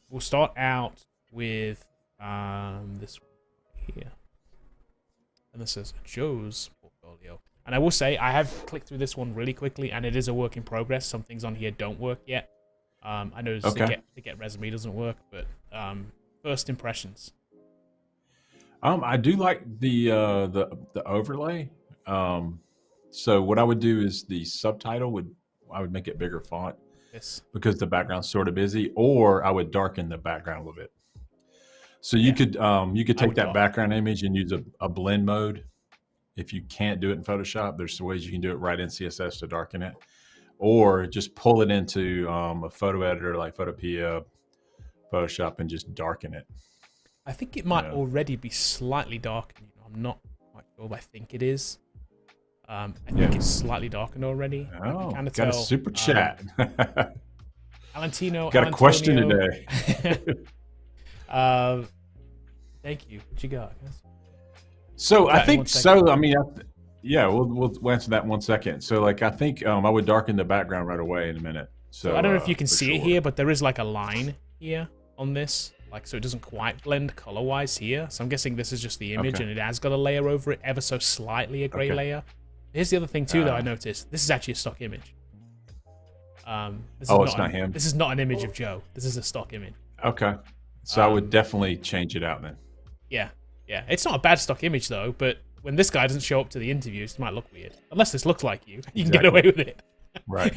we'll start out with this one here. And this is Joe's portfolio. And I will say, I have clicked through this one really quickly, and it is a work in progress. Some things on here don't work yet. I know to get resume doesn't work, but first impressions. I do like the overlay. So what I would do is the subtitle I would make it bigger font. Yes. Because the background's sort of busy, or I would darken the background a little bit. So you could take that background image and use a blend mode. If you can't do it in Photoshop, there's some ways you can do it right in CSS to darken it, or just pull it into a photo editor like Photopea, Photoshop, and just darken it. I think it might already be slightly darkened. I'm not quite sure, but I think it is. I think it's slightly darkened already. Oh, kind of got a super chat. Alantino. Got a question today. Thank you. What you got? So I think so. I mean, we'll answer that in 1 second. So like, I think I would darken the background right away in a minute. So I don't know if you can see it here, but there is like a line here on this, like, so it doesn't quite blend color wise here. So I'm guessing this is just the image, and it has got a layer over it, ever so slightly a gray layer. Here's the other thing too that I noticed. This is actually a stock image. It's not him. This is not an image of Joe. This is a stock image. Okay. So I would definitely change it out then. Yeah. Yeah. It's not a bad stock image though, but when this guy doesn't show up to the interviews, it might look weird. Unless this looks like you. You can get away with it. Right.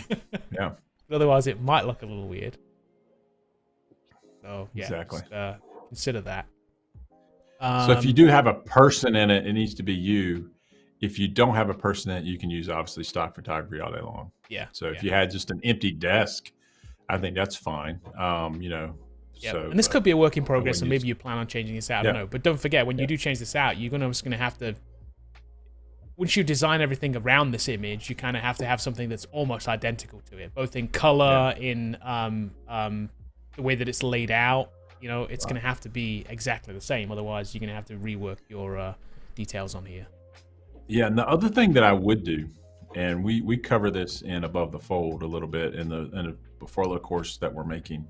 Yeah. But otherwise it might look a little weird. So yeah. Exactly. Just, consider that. So if you do have a person in it, it needs to be you. If you don't have a person in it, you can use obviously stock photography all day long. Yeah. So if you had just an empty desk, I think that's fine. Yeah, So, and this could be a work in progress, and maybe you plan on changing this out. I don't know. But don't forget, when you do change this out, you're just going to have to, once you design everything around this image, you kind of have to have something that's almost identical to it, both in color, in the way that it's laid out. You know, it's going to have to be exactly the same. Otherwise, you're going to have to rework your details on here. Yeah, and the other thing that I would do, and we cover this in Above the Fold a little bit in the Before course that we're making,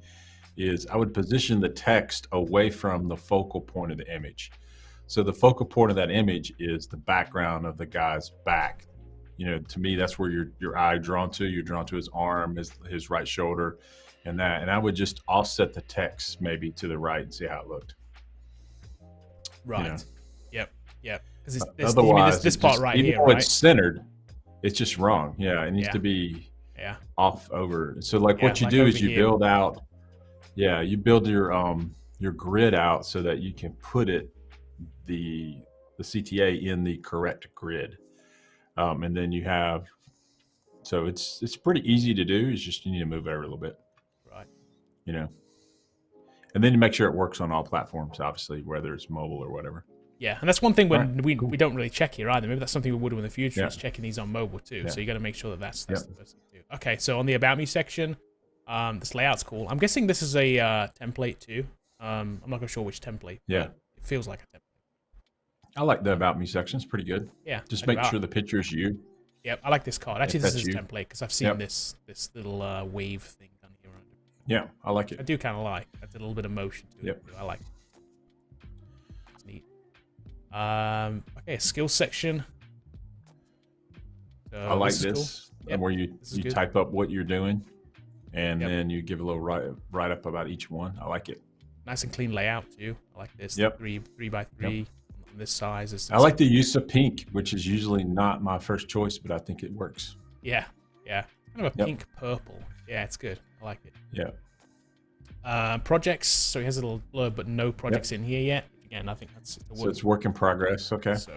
is I would position the text away from the focal point of the image. So the focal point of that image is the background of the guy's back. You know, to me, that's where your eye drawn to. You're drawn to his arm, his right shoulder, and that. And I would just offset the text maybe to the right and see how it looked. Right. You know? Yep. Because otherwise, this part right here, even though it's centered, it's just wrong. Yeah, it needs to be off over. So like what you do is you build out. Yeah, you build your grid out so that you can put the CTA in the correct grid, and then you have. So it's pretty easy to do. It's just you need to move it over a little bit, right? You know, and then you make sure it works on all platforms, obviously, whether it's mobile or whatever. Yeah, and that's one thing when we don't really check here either. Maybe that's something we would do in the future is checking these on mobile too. So you got to make sure that that's the first thing to do. Okay, so on the About Me section. This layout's cool. I'm guessing this is a template too. I'm not quite sure which template. Yeah. It feels like a template. I like the About Me section. It's pretty good. Yeah. Just make sure the picture is you. Yep, I like this card. Actually, this is a template because I've seen this little wave thing done here. Yeah, I like it. I do kind of like. That's a little bit of motion to it. I like it. It's neat. Okay, skills section. So I like this. Cool. Where you type up what you're doing. And then you give a little write up about each one. I like it. Nice and clean layout too. I like this. 3x3 on this size. I like the use of pink, which is usually not my first choice, but I think it works. Yeah. Kind of a pink purple. Yeah, it's good. I like it. Yeah. Projects. So he has a little blurb, but no projects in here yet. Again, I think that's so it's work in progress. Okay. So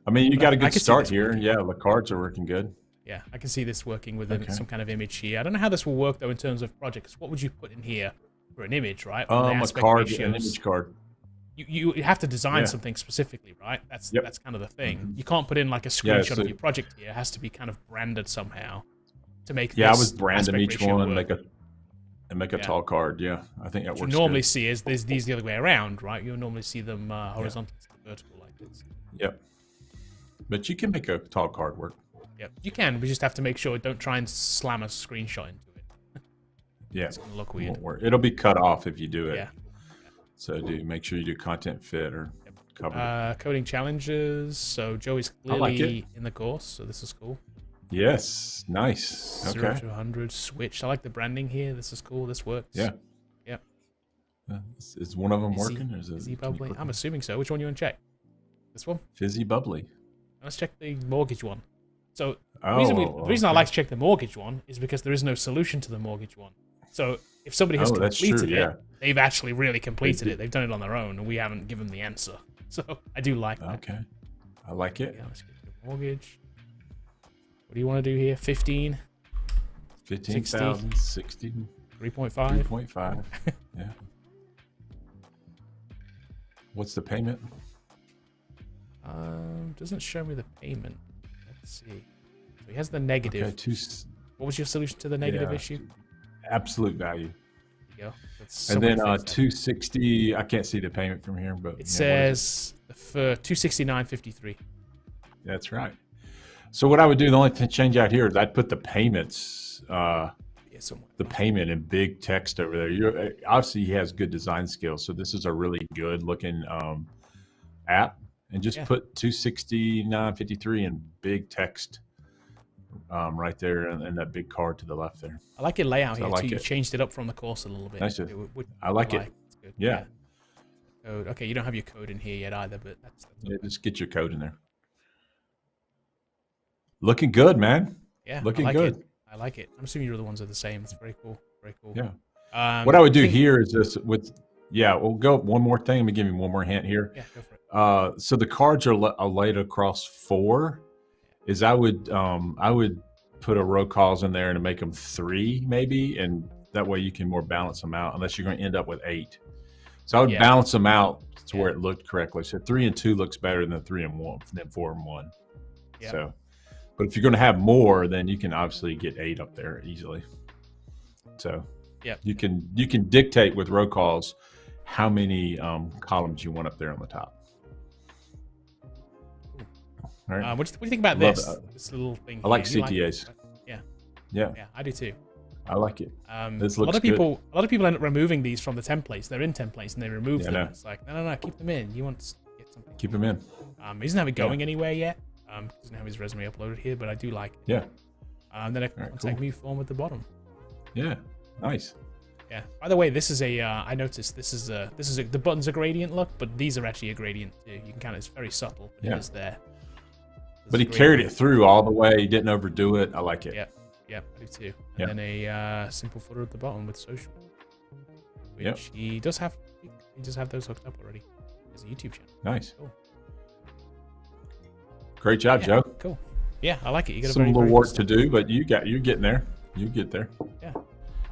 I mean, you got a good start here. Yeah, the cards are working good. Yeah, I can see this working within some kind of image here. I don't know how this will work though in terms of projects. What would you put in here for an image, right? A card, an image card. You have to design something specifically, right? That's kind of the thing. You can't put in like a screenshot of your project here. It has to be kind of branded somehow to make. Yeah, I was branding each one and make a tall card. Yeah, I think that works. What you normally see is these the other way around, right? You'll normally see them horizontal to vertical like this. Yep. But you can make a tall card work. Yep, you can. We just have to make sure don't try and slam a screenshot into it. Yeah, it's gonna look weird. It'll be cut off if you do it. Yeah. So make sure you do content fit or cover. Coding challenges. So Joey's clearly in the course, so this is cool. Yes, nice. 0 to 100 switch. I like the branding here. This is cool. This works. Yeah. Yep. Is one of them working? Or is he bubbly? I'm assuming so. Which one you want to check? This one? Fizzy bubbly. Let's check the mortgage one. So the reason I like to check the mortgage one is because there is no solution to the mortgage one. So if somebody has completed it, they've actually really completed it. They've done it on their own, and we haven't given them the answer. So I do like that. Okay. I like it. Yeah, let's get the mortgage. What do you want to do here? 15? 15,000, 60. 3.5? 3.5. Yeah. What's the payment? Doesn't show me the payment. Let's see. So he has the negative. Okay, what was your solution to the negative issue? Absolute value. There you go. And then 260. I can't see the payment from here, but it says for 269.53. That's right. So what I would do, the only change out here is I'd put the payments, the payment in big text over there. Obviously, he has good design skills, so this is a really good looking app. And just put 269.53 in big text right there, and that big card to the left there. I like your layout here too. You changed it up from the course a little bit. Nice. I like it. It's good. Yeah. Code. Okay, you don't have your code in here yet either, but that's just get your code in there. Looking good, man. Yeah, looking good. I like it. I'm assuming your other ones are the same. It's very cool. Very cool. Yeah. What I would do here is this we'll go one more thing. Let me give you one more hint here. Yeah, go for it. So the cards are laid across 4. Is I would put a row calls in there and make them 3 maybe, and that way you can more balance them out. Unless you're going to end up with 8. So I would balance them out to where it looked correctly. So 3 and 2 looks better than 3 and 1, than 4 and 1. Yeah. So. But if you're going to have more, then you can obviously get 8 up there easily. So you can dictate with row calls how many columns you want up there on the top. All right. What do you think about this? This little thing. I like CTAs. Yeah, I do too. I like it. This a lot looks of people end up removing these from the templates. They're in templates and they remove them. No. It's like no, keep them in. You want to get something. Keep them in. He doesn't have it going anywhere yet. Doesn't have his resume uploaded here, but I do like it. Yeah. Then a contact me form at the bottom. Yeah. Nice. Yeah. By the way, this is I noticed this is the buttons are gradient look, but these are actually a gradient too. You can it's very subtle, but it is there. But he carried it through all the way. He didn't overdo it. I like it. Yeah, I do too. And then a simple footer at the bottom with social, which he does have. He does have those hooked up already. There's a YouTube channel. Nice. Cool. Great job, Joe. Cool. Yeah, I like it. You got some little work to do, but you're getting there. You get there. Yeah.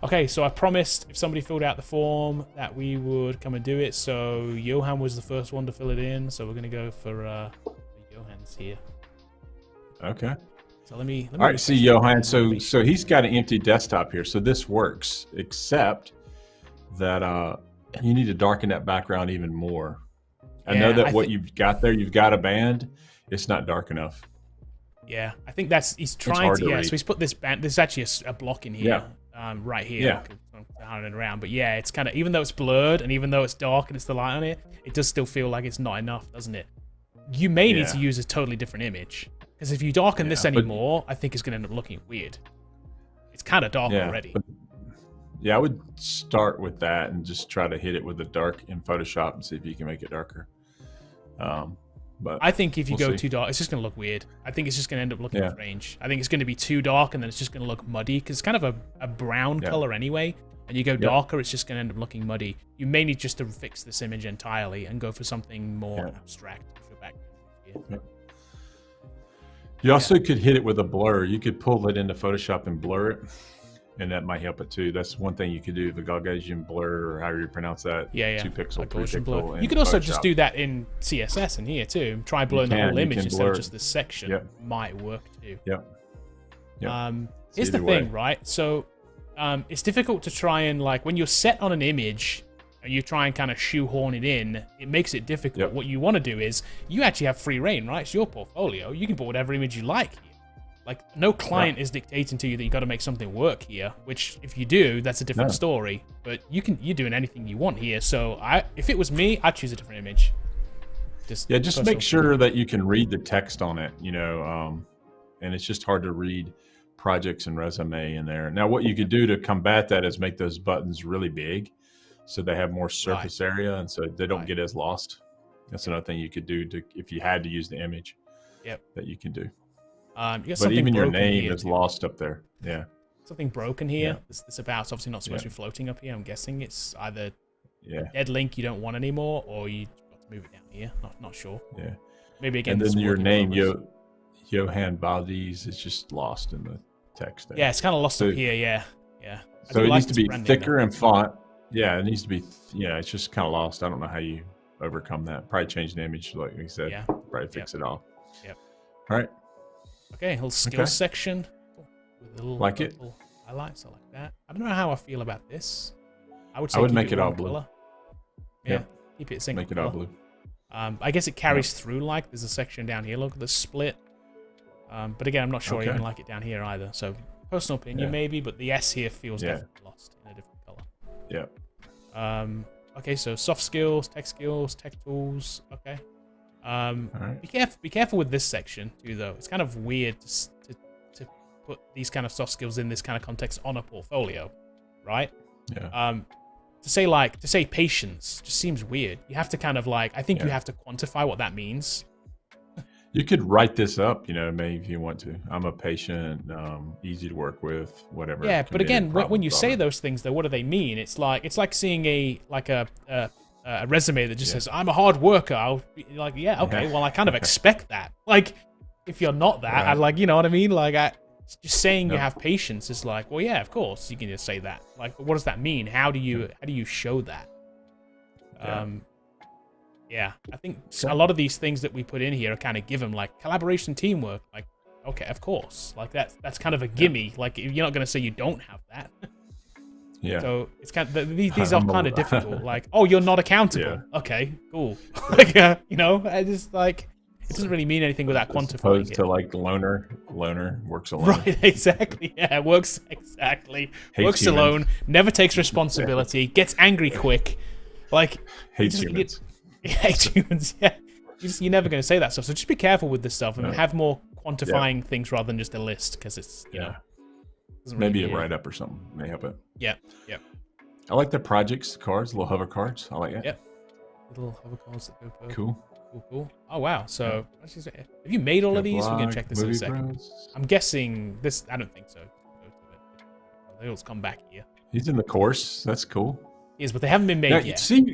Okay, so I promised if somebody filled out the form that we would come and do it. So Johan was the first one to fill it in. So we're gonna go for Johan's here. Okay. So let me all right, see Johan. So he's got an empty desktop here. So this works, except that you need to darken that background even more. I know that you've got there, you've got a band. It's not dark enough. Yeah, I think he's trying to. Yeah, so he's put this band. There's actually a block in here, right here. Yeah. Around, but yeah, it's kind of, even though it's blurred and even though it's dark and it's the light on it, it does still feel like it's not enough, doesn't it? You may need to use a totally different image, because if you darken this anymore, I think it's going to end up looking weird. It's kind of dark already. I would start with that and just try to hit it with the dark in Photoshop and see if you can make it darker. But I think if you go too dark, it's just going to look weird. I think it's just going to end up looking strange. I think it's going to be too dark, and then it's just going to look muddy, because it's kind of a brown color anyway. And you go darker, it's just going to end up looking muddy. You may need just to fix this image entirely and go for something more abstract. You also could hit it with a blur. You could pull it into Photoshop and blur it, and that might help it too. That's one thing you could do, the Gaussian blur, or however you pronounce that. 2 pixel, like 3 pixel blur. You could also just do that in CSS in here too. Try blurring the whole image instead of just this section. Might work too. Here's the thing, right? So it's difficult to try and, like, when you're set on an image and you try and kind of shoehorn it in, it makes it difficult. What you want to do is you actually have free reign, right? It's your portfolio. You can put whatever image you like here. Like, no client is dictating to you that you got to make something work here. Which, if you do, that's a different story. But you're doing anything you want here. So if it was me, I'd choose a different image. Just make sure that you can read the text on it. And it's just hard to read projects and resume in there. Now, what you could do to combat that is make those buttons really big, so they have more surface area, and so they don't get as lost. That's another thing you could do if you had to use the image. That you can do. But even your name is lost up there. Yeah. Something broken here. This about's obviously not supposed to be floating up here. I'm guessing it's either dead link you don't want anymore, or you got to move it down here. Not sure. Yeah. Maybe again. And then your name, Johan Valdez, is just lost in the text there. Yeah, it's kind of lost up here. Yeah. So it needs to be thicker in font. Yeah, it needs to be. It's just kind of lost. I don't know how you overcome that. Probably change the image, like we said. Yeah. Probably fix it all. Yep. All right. Okay, a little skills section with a little highlights. I like that. I don't know how I feel about this. I would say make it all blue. Color. Yeah, keep it single. Make it all blue. I guess it carries through. Like there's a section down here. Look at the split. But again, I'm not sure I even like it down here either. So personal opinion maybe, but the S here feels definitely lost in a different color. Yeah. Okay, so soft skills, tech tools. Okay. Right. Be careful with this section too, though. It's kind of weird to put these kind of soft skills in this kind of context on a portfolio, right? Yeah. To say patience just seems weird. You have to kind of I think you have to quantify what that means. You could write this up, maybe if you want to. I'm a patient, easy to work with, whatever. Yeah, but again, when you say those things, though, what do they mean? It's like seeing a resume that just says, I'm a hard worker. I'll be like, well, I kind of expect that. Like, if you're not that, you know what I mean? Just saying you have patience is like, well, yeah, of course, you can just say that. Like, but what does that mean? How do you show that? I think a lot of these things that we put in here are kind of given, like collaboration, teamwork. Like, okay, of course. Like, that's kind of a gimme. Like, you're not going to say you don't have that. Yeah. So it's kind of these are kind of difficult. Like, oh, you're not accountable. Okay, cool. I just it doesn't really mean anything without quantifying it. Opposed to loner works alone. Right, exactly. Yeah, works Hates alone, never takes responsibility, gets angry quick. Hates humans. Hates humans. Yeah. You're never going to say that stuff. So just be careful with this stuff and have more quantifying things rather than just a list, because it's maybe a write-up or something may help it. Yeah. I like the projects cards, little hover cards. I like it. Yep. Little hover cards that go per. Cool. Oh wow. So have you made all of these? We're gonna check this in a second. I'm guessing this. I don't think so. They all come back here. He's in the course. That's cool. He is, but they haven't been made yet. See,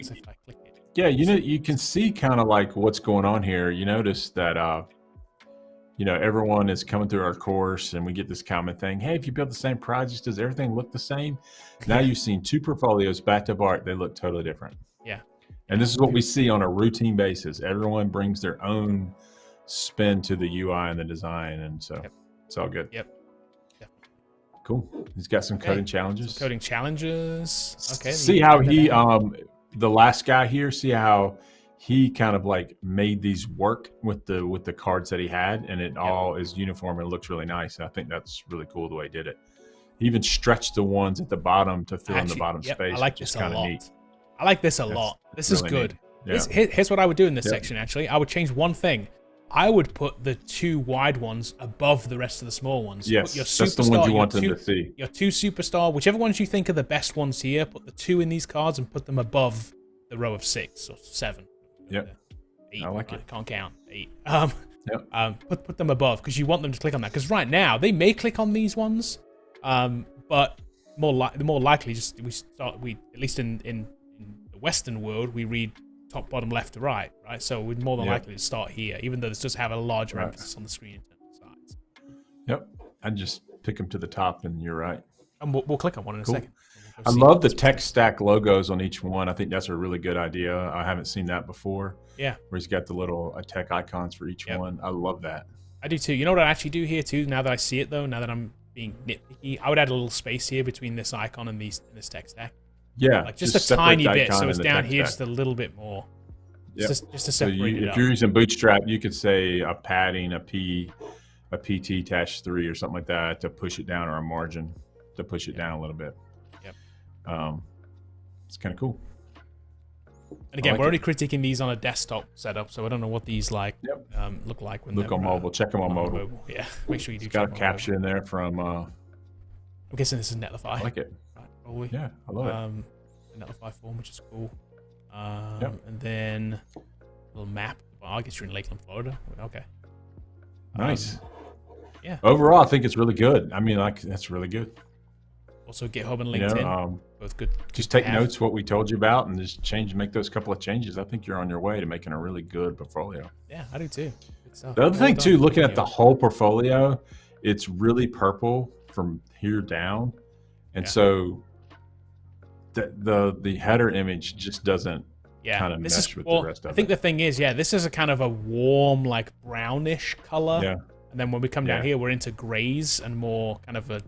you can see kind of what's going on here. You notice that everyone is coming through our course, and we get this common thing. Hey, if you build the same projects, does everything look the same? Now you've seen two portfolios back to back. They look totally different. Yeah. And this is what we see on a routine basis. Everyone brings their own spin to the UI and the design, and so it's all good. Yep. Cool. He's got some coding challenges. Okay. See how he, the last guy here, see how he kind of made these work with the cards that he had, and it all is uniform and looks really nice. And I think that's really cool the way he did it. He even stretched the ones at the bottom to fill in the bottom space. I like this a lot. Neat. I like this a lot. This is good. Yeah. Here's what I would do in this section, actually. I would change one thing. I would put the two wide ones above the rest of the small ones. Yes, that's the ones you want them to see. Your two superstar, whichever ones you think are the best ones here, put the two in these cards and put them above the row of 6 or 7. Yep. 8. I like it. I can't count. 8. Put them above, because you want them to click on that. Because right now, they may click on these ones, but more likely, at least in the Western world, we read top, bottom, left to right, right? So we're more than likely to start here, even though this does have a larger emphasis on the screen in terms of size. Yep. I'd just pick them to the top, and you're right. And we'll click on one in a second. I love the tech stack logos on each one. I think that's a really good idea. I haven't seen that before. Yeah. Where he's got the little tech icons for each one. I love that. I do too. You know what I actually do here too, now that I see it though, now that I'm being nitpicky, I would add a little space here between this icon and this tech stack. Yeah. Just a tiny bit, so it's down here just a little bit more. Just to separate it up. If you're using Bootstrap, you could say a padding, a P, a PT-3 or something like that to push it down, or a margin to push it down a little bit. Yep. It's kind of cool. And again, we're already critiquing these on a desktop setup, so I don't know what these like look like when look on mobile. Check them on mobile. Yeah, make sure you do. It's got a capture in there from. I'm guessing this is Netlify. I like it. Right, probably. Yeah, I love it. Netlify form, which is cool. And then a little map. Well, I guess you're in Lakeland, Florida. Okay. Nice. Yeah. Overall, I think it's really good. I mean, like, that's really good. Also, GitHub and LinkedIn, both good. Just take notes what we told you about, and just make those couple of changes. I think you're on your way to making a really good portfolio. Yeah, I do too. The other thing too, looking at the whole portfolio, it's really purple from here down, and so the header image just doesn't kind of mesh with the rest of it. I think the thing is, this is a kind of a warm, like brownish color. Yeah. And then when we come down here, we're into grays and more kind of the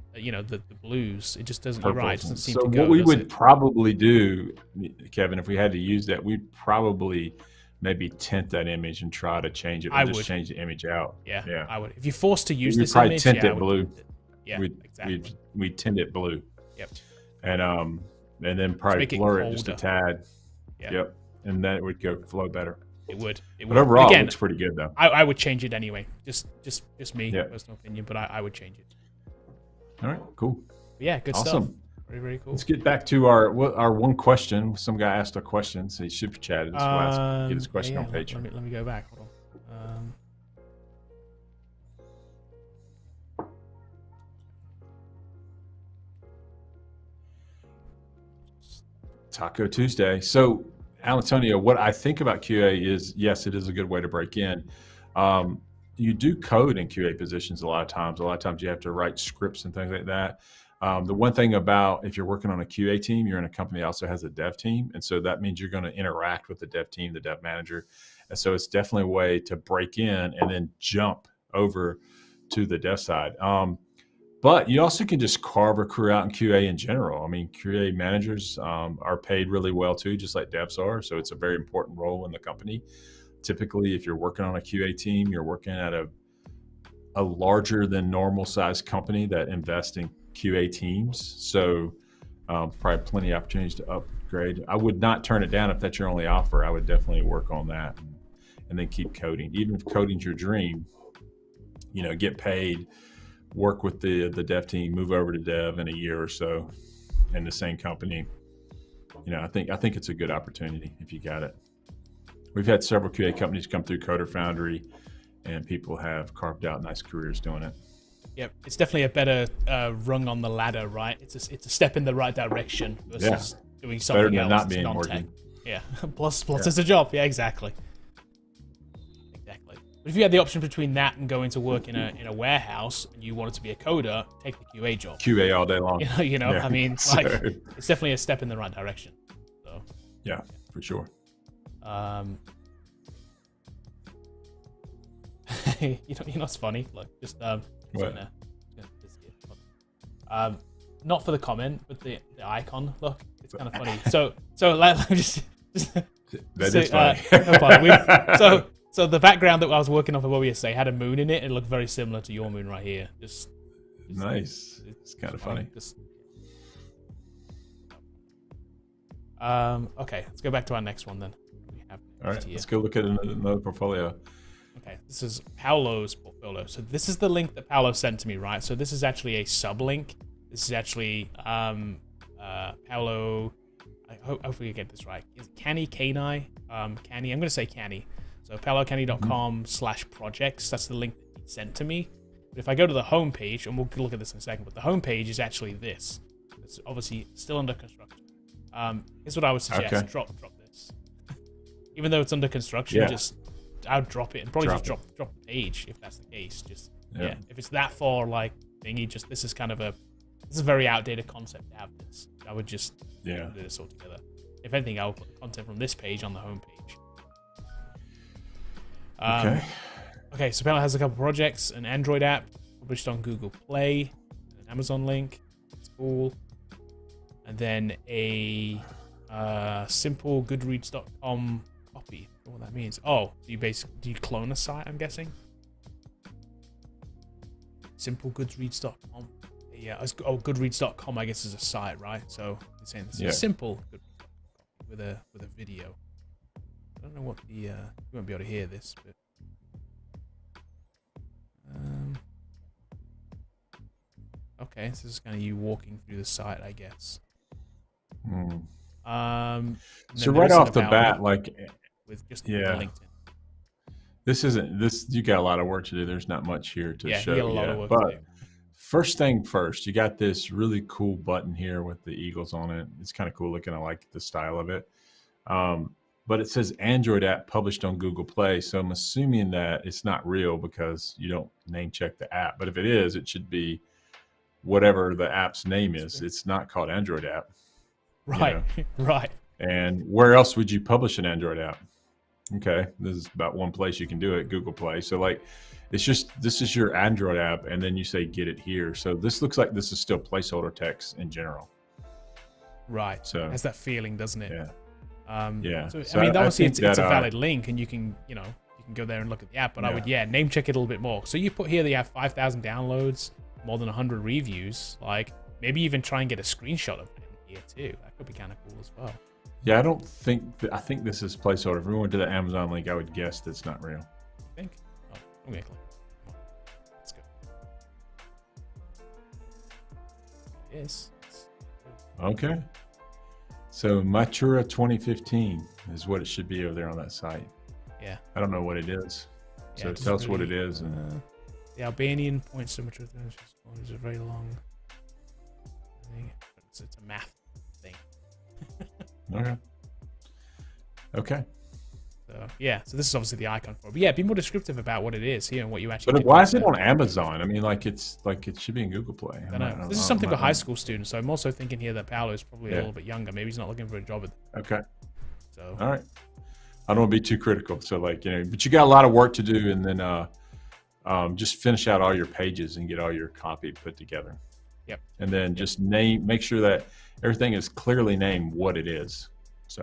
blues. It just doesn't. You're right. It doesn't seem to go. So what we would probably do, Kevin, if we had to use that, we'd probably maybe tint that image and try to change it. Just change the image out. Yeah, I would. If you're forced to use this probably image, tint it blue. Exactly. We'd tint it blue. Yep. And then probably blur it just a tad. Yeah. Yep. And then it would flow better. It would. But overall, it looks pretty good, though. I would change it anyway. Just me, personal opinion, but I would change it. All right, cool. But yeah, good stuff. Very, very cool. Let's get back to our one question. Some guy asked a question, so he super chatted. Get his question on page. Let me go back. Hold on. Taco Tuesday. So, Antonio, what I think about QA is, yes, it is a good way to break in. You do code in QA positions a lot of times. A lot of times you have to write scripts and things like that. The one thing about if you're working on a QA team, you're in a company that also has a dev team. And so that means you're going to interact with the dev team, the dev manager. And so it's definitely a way to break in and then jump over to the dev side. But you also can just carve a crew out in QA in general. I mean, QA managers are paid really well too, just like devs are. So it's a very important role in the company. Typically, if you're working on a QA team, you're working at a larger than normal size company that invests in QA teams. So probably plenty of opportunities to upgrade. I would not turn it down if that's your only offer. I would definitely work on that and then keep coding. Even if coding's your dream, get paid, work with the dev team, move over to dev in a year or so in the same company. I think it's a good opportunity if you got it. We've had several QA companies come through Coder Foundry, and people have carved out nice careers doing it. Yep, it's definitely a better rung on the ladder, right? It's a step in the right direction versus doing something better than else. Not being working. Yeah, plus it's a job. Yeah, exactly. But if you had the option between that and going to work in a warehouse, and you wanted to be a coder, take the QA job. QA all day long. I mean, it's definitely a step in the right direction. So yeah, for sure. It's funny. Look, just what? Not for the comment, but the icon. Look, it's kind of funny. So let me just that is funny. So the background that I was working on for what we say had a moon in it. It looked very similar to your moon right here. Just nice. It's kind of funny. Okay, let's go back to our next one then. All right, let's go look at another portfolio. Okay, this is Paulo's portfolio. So this is the link that Paulo sent to me, right? So this is actually a sublink. This is actually Paulo. Hopefully I get this right. Is it Canny? Canny? Canny. I'm going to say Canny. So paolocanny.com/projects. That's the link that he sent to me. But if I go to the home page, and we'll look at this in a second, but the home page is actually this. It's obviously still under construction. Here's what I would suggest. Okay. Drop this. Even though it's under construction, I would drop it and probably drop the page if that's the case. Just if it's that far like thingy, this is kind of a very outdated concept to have this. I would just do this all together. If anything, I'll put the content from this page on the home page. Okay, so Paulo has a couple projects, an Android app published on Google Play, an Amazon link, it's cool, and then a simple Goodreads.com copy. I don't know what that means. Oh, do you clone a site? I'm guessing. simplegoodreads.com. Yeah, Goodreads.com, I guess, is a site, right? So you're saying this Yeah. is simple with a video. I don't know what the you won't be able to hear this, but okay, so this is kind of you walking through the site, I guess. So right off the bat, like, with just yeah, the LinkedIn. This isn't this. You got a lot of work to do. There's not much here to show. You got a lot of work but to do. First thing first, you got this really cool button here with the eagles on it. It's kind of cool looking. I like the style of it. But it says Android app published on Google Play. So I'm assuming that it's not real because you don't name check the app. But if it is, it should be whatever the app's name is. It's not called Android app. Right, right. And where else would you publish an Android app? Okay, this is about one place you can do it, Google Play. So like, it's just, this is your Android app, and then you say get it here. So this looks like this is still placeholder text in general. Right. So it has that feeling, doesn't it? Yeah. Yeah. So I mean, obviously it's a valid link, and you can go there and look at the app. But I would name check it a little bit more. So you put here that you have 5,000 downloads, more than 100 reviews. Like maybe even try and get a screenshot of it here too. That could be kind of cool as well. Yeah, I think this is placeholder. If we went to the Amazon link, I would guess that's not real. You think? Oh, I'm gonna click. Come on. Let's go. It is. Okay. So Matura 2015 is what it should be over there on that site. Yeah. I don't know what it is. So tell us what it is. And the Albanian point signature is very long. It's a math thing. Okay. So yeah, so this is obviously the icon for it. But yeah, be more descriptive about what it is here and what you actually. But why is it on Amazon? I mean, it should be in Google Play. I don't know. This is something for high school students. So I'm also thinking here that Paulo is probably a little bit younger. Maybe he's not looking for a job. Okay. So all right. I don't want to be too critical. So like, but you got a lot of work to do, and then just finish out all your pages and get all your copy put together. Yep. And then just make sure that everything is clearly named what it is. So.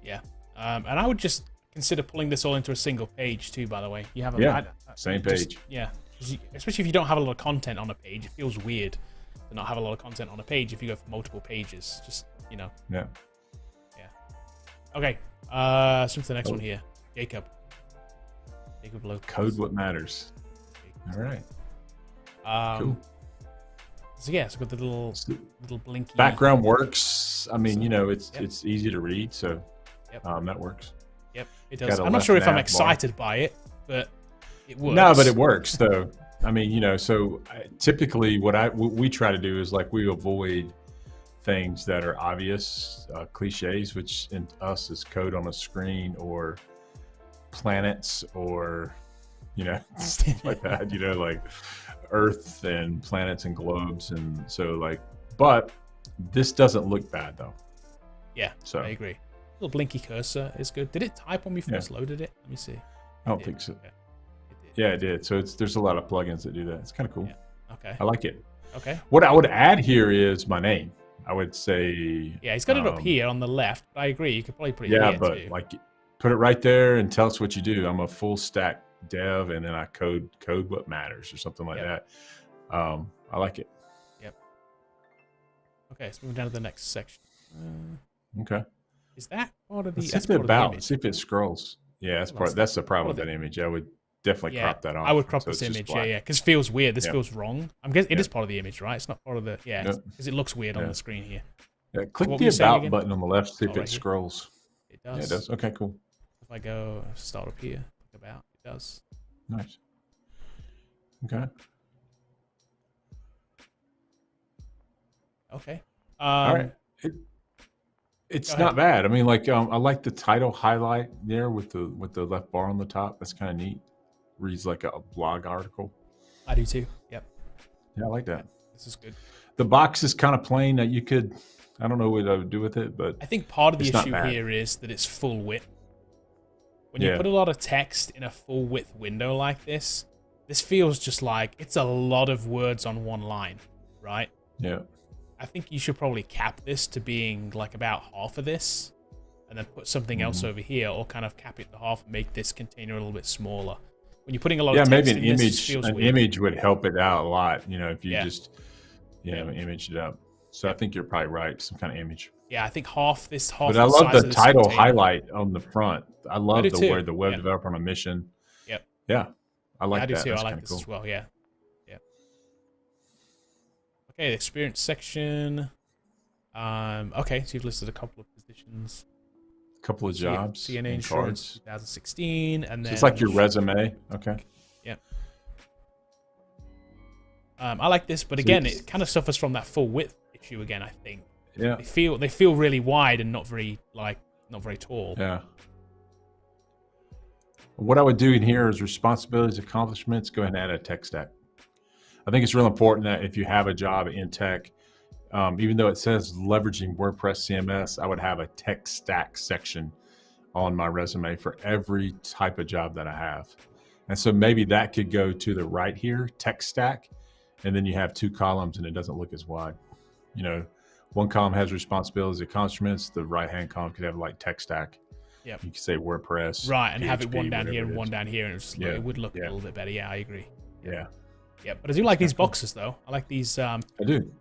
Yeah. And I would just consider pulling this all into a single page too, by the way. You have same page. Especially if you don't have a lot of content on a page. It feels weird to not have a lot of content on a page if you go for multiple pages. Just, Yeah. Yeah. Okay. So to the next one here. Jacob Lowe. Code what matters. All right. Cool. So yeah, so got the little blinky background works. I mean, it's easy to read, so that works. Yep, it does. I'm not sure if I'm excited by it, but it works. No, but it works though. I mean, so typically what we try to do is like we avoid things that are obvious cliches, which in us is code on a screen or planets or stuff like that. Like Earth and planets and globes, and so like, but this doesn't look bad though. Yeah, so I agree. Little blinky cursor is good. Did it type when we first loaded it? Let me see. I don't think so. Yeah, it did. So there's a lot of plugins that do that. It's kind of cool. Yeah. Okay. I like it. Okay. What I would add here is my name. I would say. Yeah, he's got it up here on the left. But I agree. You could probably put it here but too. Like put it right there and tell us what you do. I'm a full stack dev, and then I code what matters or something like that. I like it. Yep. Okay, let's move down to the next section. Okay. Is that part of the? See if it scrolls. Yeah, that's the problem with that image. I would definitely crop that off. I would crop this image. Yeah, because it feels weird. This feels wrong. I'm guessing it is part of the image, right? It's not part of the. Yeah, because it looks weird on the screen here. Yeah, click the about button on the left. See if it scrolls. It does. Yeah, it does. Okay, cool. If I go start up here, click about, it does. Nice. Okay. Okay. All right. It's not bad. I mean, like, I like the title highlight there with the left bar on the top. That's kind of neat. Reads like a blog article. I do too. Yep. Yeah, I like that. This is good. The box is kind of plain. That you could, I don't know what I would do with it, but I think part of the issue here is that it's full width. When you put a lot of text in a full width window like this feels just like it's a lot of words on one line, right? Yeah. I think you should probably cap this to being like about half of this, and then put something else over here, or kind of cap it to half and make this container a little bit smaller. when you're putting a lot Yeah, of text maybe in this, it feels an weird. image would help it out a lot, you know, if you Yeah. just imaged it up. So I think you're probably right, some kind of image. Yeah, I think half But the I love size the of this title container. highlight on the front. I love do the too. word the web Yeah. developer on a mission. Yep. Yeah, I like I do that. too. That's I like kind of this cool. as well. Yeah. Yeah. Okay, the experience section. Okay, so you've listed a couple of positions. A couple of jobs CNA and insurance, cards. 2016, and then So it's like your resume. Okay. Yep. I like this, but again, it kind of suffers from that full width issue again. I think. Yeah. They feel really wide and not very tall. Yeah. What I would do in here is responsibilities, accomplishments. Go ahead and add a tech stack. I think it's real important that if you have a job in tech, even though it says leveraging WordPress CMS, I would have a tech stack section on my resume for every type of job that I have. And so maybe that could go to the right here, tech stack, and then you have 2 columns and it doesn't look as wide. You know, one column has responsibilities, accomplishments. The right-hand column could have like tech stack. Yeah. You could say WordPress. Right, and PHP, have it one down here whatever and it one is. down here, and it would look a little bit better. Yeah, I agree. Yeah. Yeah, but I do like these boxes though. I like these. I do.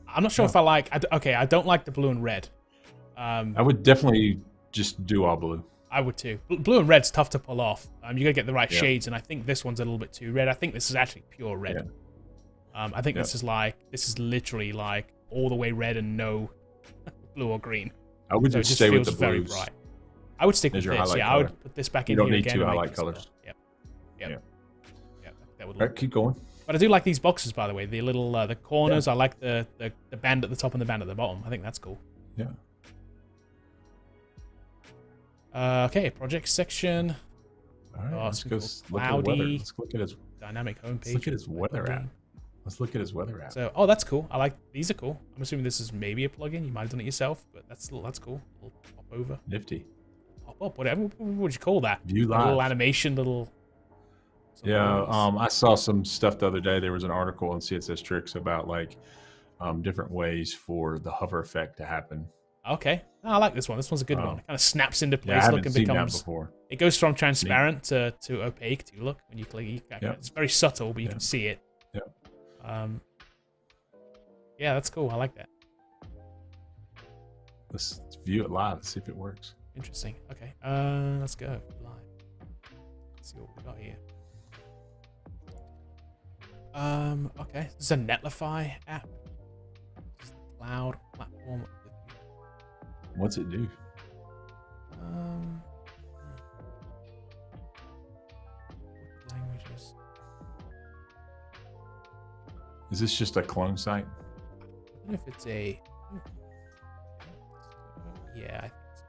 I'm not sure if I like. I don't like the blue and red. I would definitely just do all blue. I would too. Blue and red's tough to pull off. You gotta get the right shades, and I think this one's a little bit too red. I think this is actually pure red. Yeah. I think this is literally like all the way red and no blue or green. I would just stay with the very blues. bright. I would stick with this. Yeah, color. I would put this back in here again. You don't need 2 highlight colors. Yep. Yeah, that would look. All right, keep going. But I do like these boxes, by the way. The little the corners. I like the band at the top and the band at the bottom. I think that's cool. Yeah. Okay, project section. All right, let's go look cloudy, at the weather. Let's look at his dynamic homepage. Let's look at his weather app. Let's look at his weather app. So, oh, that's cool. I like these are cool. I'm assuming this is maybe a plugin. You might have done it yourself, but that's cool. Little pop over, nifty, pop up, whatever. What would you call that? View live. Little animation, little. Yeah, I saw some stuff the other day. There was an article on CSS Tricks about like different ways for the hover effect to happen. Okay, I like this one. This one's a good one. It kind of snaps into place. Yeah, I haven't and seen becomes. That before. It goes from transparent to opaque. To look when you click. It's very subtle, but you can see it. Yeah. Yeah, that's cool. I like that. Let's view it live. Let's see if it works. Interesting. Okay. Let's go live. Let's see what we got here. Okay. This is a Netlify app. This is the cloud platform. What's it do? Languages. Is this just a clone site? I don't know if it's a. Yeah. I think so.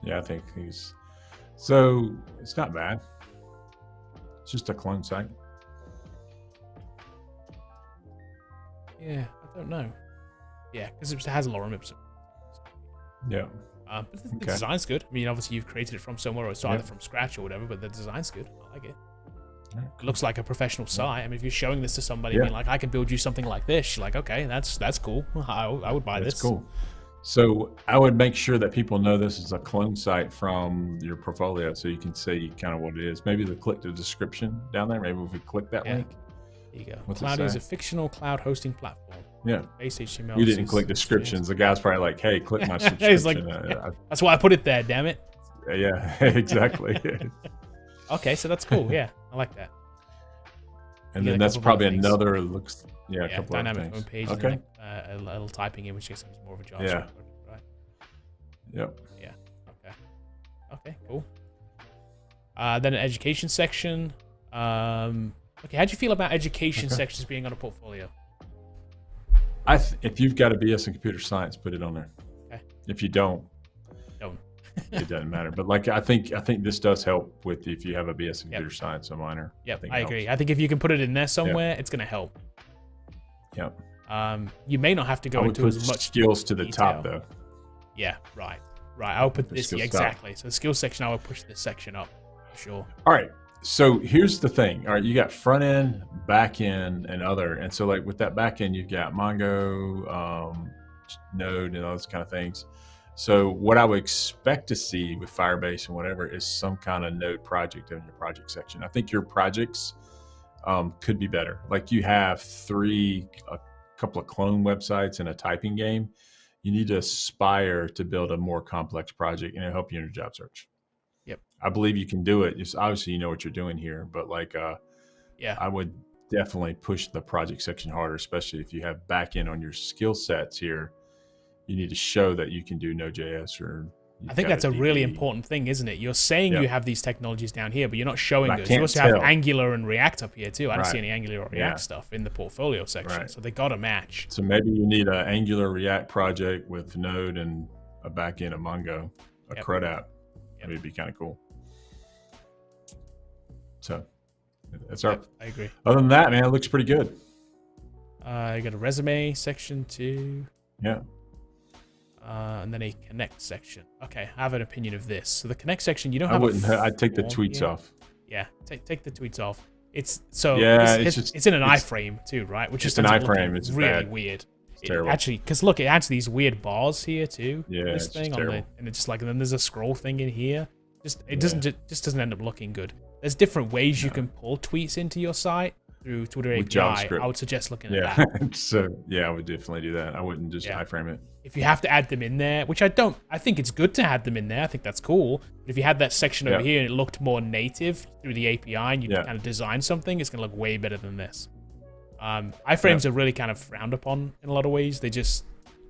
Yeah, I think he's. So it's not bad. It's just a clone site. Yeah, I don't know. Yeah, because it has a lorem ipsum. Yeah. But the design's good. I mean, obviously you've created it from somewhere, or it's either from scratch or whatever. But the design's good. I like it. Right, It looks like a professional site. I mean, if you're showing this to somebody, being like, I can build you something like this, you're like, okay, that's cool. I would buy this. That's cool. So I would make sure that people know this is a clone site from your portfolio, so you can see kind of what it is. Maybe they click the description down there. Maybe if we click that link. There you go. What's Cloudy it is say? a fictional cloud hosting platform. Yeah. Base HTML. You didn't click descriptions. The guy's probably like, hey, click my subscription. He's like, that's why I put it there, damn it. Yeah, exactly. Okay, so that's cool. Yeah, I like that. And then that's probably another looks. Yeah, a couple dynamic of things. homepage. Okay. And a little typing in, which I guess is more of a JavaScript project, right? Yep. Yeah. Okay. Okay. Cool. Then an education section. Okay, how do you feel about education sections being on a portfolio? If you've got a BS in computer science, put it on there. Okay. If you don't, it doesn't matter. But like, I think this does help with if you have a BS in computer science, a minor. Yep, I agree. I think if you can put it in there somewhere, it's going to help. Yep. You may not have to go into as much skills to the detail. top though. Yeah, right. I'll put this exactly. Top. So the skills section, I will push this section up for sure. All right. So here's the thing. All right, you got front end, back end, and other. And so like with that back end, you've got Mongo, Node, and all those kind of things. So what I would expect to see with Firebase and whatever is some kind of node project in your project section. I think your projects could be better. Like you have a couple of clone websites and a typing game. You need to aspire to build a more complex project, and it'll help you in your job search. Yep. I believe you can do it. Just obviously you know what you're doing here, but like, I would definitely push the project section harder, especially if you have back end on your skill sets here. You need to show that you can do Node.js or. I think that's a really important thing, isn't it? You're saying you have these technologies down here, but you're not showing us. You also have Angular and React up here too. I don't see any Angular or React stuff in the portfolio section, so they got to match. So maybe you need an Angular React project with Node and a backend of Mongo, a CRUD app. That would be kind of cool. So that's I agree. Other than that, man, it looks pretty good. You got a resume section too. Yeah. And then a connect section. Okay, I have an opinion of this. So the connect section, you don't have. I'd take the tweets off. Yeah, take the tweets off. It's in an iframe too, right? Which is an iframe. It's really weird. It's terrible. Actually, because look, it adds these weird bars here too. Yeah, this thing and it's just like, and then there's a scroll thing in here. It doesn't end up looking good. There's different ways you can pull tweets into your site through Twitter API. JavaScript. I would suggest looking at that. So I would definitely do that. I wouldn't just iframe it. If you have to add them in there, which I think it's good to add them in there. I think that's cool. But if you had that section over here and it looked more native through the API and you kind of design something, it's going to look way better than this. Iframes are really kind of frowned upon in a lot of ways. They just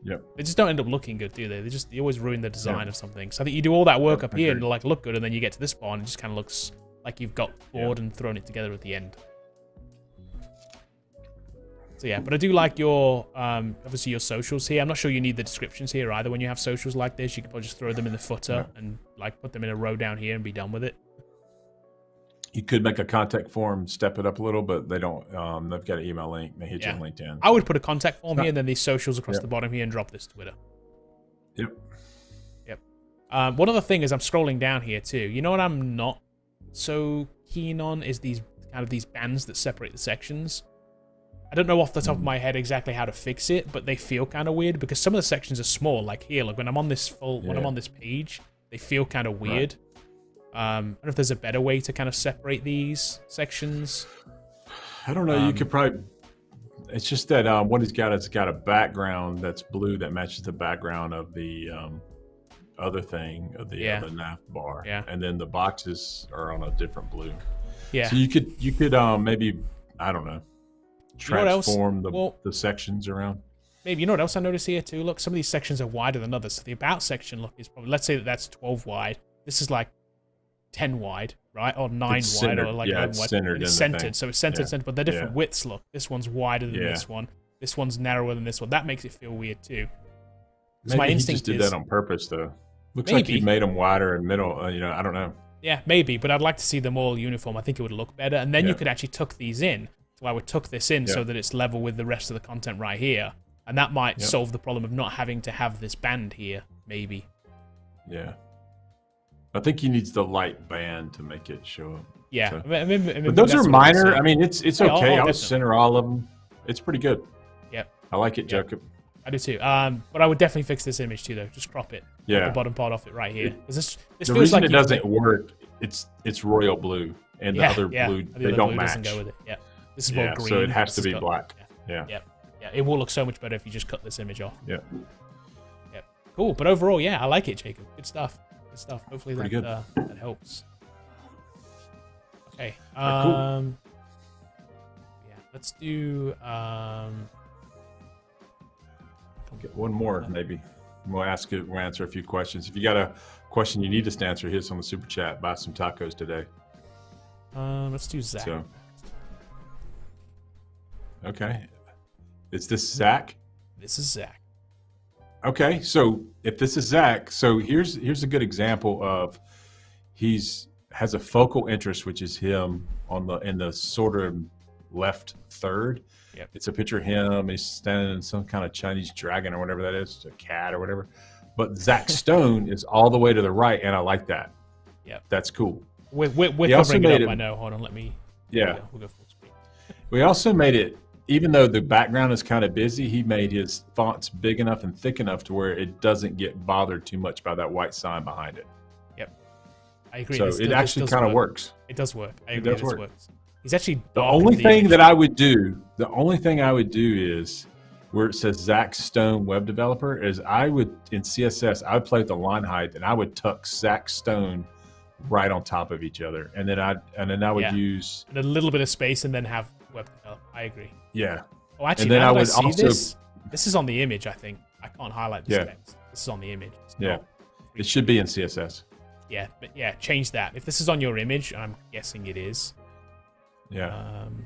don't end up looking good, do they? They always ruin the design of something. So I think you do all that work up here and it'll like look good, and then you get to this bar and it just kind of looks like you've got bored and thrown it together at the end. So yeah, but I do like your, obviously your socials here. I'm not sure you need the descriptions here either. When you have socials like this, you can probably just throw them in the footer and like put them in a row down here and be done with it. You could make a contact form, step it up a little, but they don't. They've got an email link. They hit you on LinkedIn. I would put a contact form here and then these socials across the bottom here and drop this Twitter. Yep. One other thing is I'm scrolling down here too. You know what I'm not so keen on is these bands that separate the sections. I don't know off the top of my head exactly how to fix it, but they feel kind of weird because some of the sections are small. Like here, look, when I'm on this page, they feel kind of weird. I don't know if there's a better way to kind of separate these sections. I don't know. You could probably. It's just that what it's got a background that's blue that matches the background of the other thing of the nav bar. Yeah. And then the boxes are on a different blue. Yeah. So you could maybe, I don't know, transform the sections around. Maybe, you know what else I noticed here too? Look, some of these sections are wider than others. So the about section, look, is probably, let's say that's 12 wide. This is like 10 wide, right? Or 9 wide, centered. or like it's wide. Centered. It's centered. So it's centered, but they're different widths. Look, this one's wider than this one. This one's narrower than this one. That makes it feel weird too. Maybe my instinct just did that on purpose, though. Looks like you made them wider and middle. I don't know. Yeah, maybe, but I'd like to see them all uniform. I think it would look better, and then you could actually tuck these in. So I would tuck this in so that it's level with the rest of the content right here, and that might solve the problem of not having to have this band here. Maybe. Yeah. I think he needs the light band to make it show up. Yeah, so. But those are minor. I mean, it's okay. I'll center all of them. It's pretty good. Yep. I like it, Jacob. I do too. But I would definitely fix this image too, though. Just crop it. Yeah. The bottom part off it right here. This the feels reason like it doesn't work, it's royal blue, and the other blue they don't match. Doesn't go with it. Yeah. This is more green. So it has to be black. Yeah. It will look so much better if you just cut this image off. Yeah. Cool. But overall, I like it, Jacob. Good stuff. Hopefully that helps. Okay. Cool. Yeah. Let's do. Get one more, maybe. We'll answer a few questions. If you got a question you need us to answer, hit us on the super chat. Buy some tacos today. Let's do Zach. So, okay. Is this Zach? This is Zach. Okay, so if this is Zach, so here's a good example of has a focal interest, which is him in the sort of left third. Yep. It's a picture of him. He's standing in some kind of Chinese dragon or whatever that is, a cat or whatever. But Zach Stone is all the way to the right, and I like that. Yeah, that's cool. We're covering it up. I know. Hold on, let me. Yeah, we'll go full screen. We also made it even though the background is kind of busy, he made his fonts big enough and thick enough to where it doesn't get bothered too much by that white sign behind it. Yep, I agree. So it actually kind of works. It does work. I agree. It works. He's actually the only thing that I would do. The only thing I would do is where it says Zach Stone Web Developer is I would in CSS I would play with the line height and I would tuck Zach Stone right on top of each other, and then I would use a little bit of space and then have web developer. I agree. Yeah. Oh, actually, and then now I would see also this is on the image. I think I can't highlight this text. This is on the image. It should be in CSS. Yeah, but yeah, change that. If this is on your image, I'm guessing it is. Yeah. I'm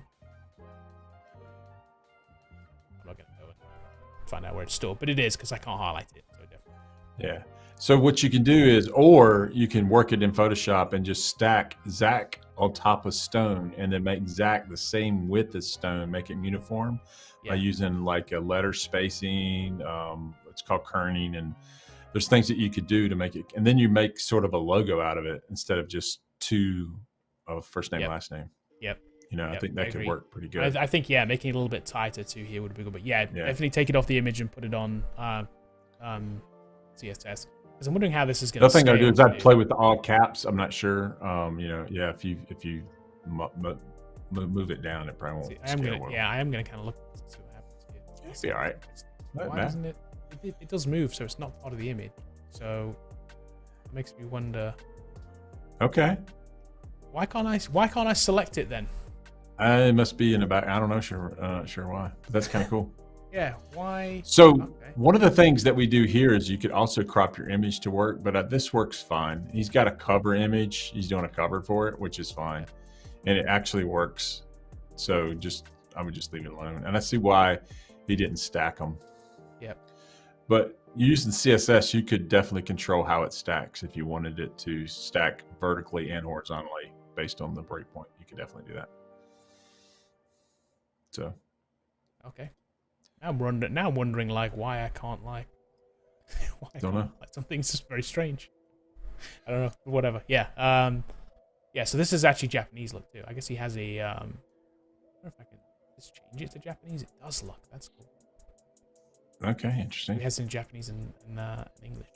not gonna go and find out where it's stored, but it is because I can't highlight it. So definitely. Yeah. So what you can do is, or you can work it in Photoshop and just stack Zach on top of Stone and then make Zach the same width as Stone, make it uniform by using like a letter spacing. It's called kerning, and there's things that you could do to make it. And then you make sort of a logo out of it instead of just two of first name, last name. Yep. You know, I think that could work pretty good. I think, making it a little bit tighter too here would be good. But definitely take it off the image and put it on CSS. Because I'm wondering how this is going to. The thing I do is I'd play with the all caps. I'm not sure. You know, if you move it down, it probably won't. I am gonna kind of look and see what happens here. It'll be all right. Why doesn't it? It does move, so it's not part of the image. So it makes me wonder. Okay. Why can't I select it then? It must be in the back. I don't know. Sure why. But that's kind of cool. Yeah. Why? So one of the things that we do here is you could also crop your image to work, but this works fine. He's got a cover image. He's doing a cover for it, which is fine. And it actually works. So I would just leave it alone. And I see why he didn't stack them. Yep. But using CSS, you could definitely control how it stacks. If you wanted it to stack vertically and horizontally based on the breakpoint, you could definitely do that. So. Okay. Now I'm wondering like why I can't like. Why don't know. Like, something's just very strange. I don't know. Whatever. Yeah. Yeah. So this is actually Japanese look too. I guess he has a. I don't know if I can just change it to Japanese. It does look. That's cool. Okay, interesting. He has it in Japanese and English.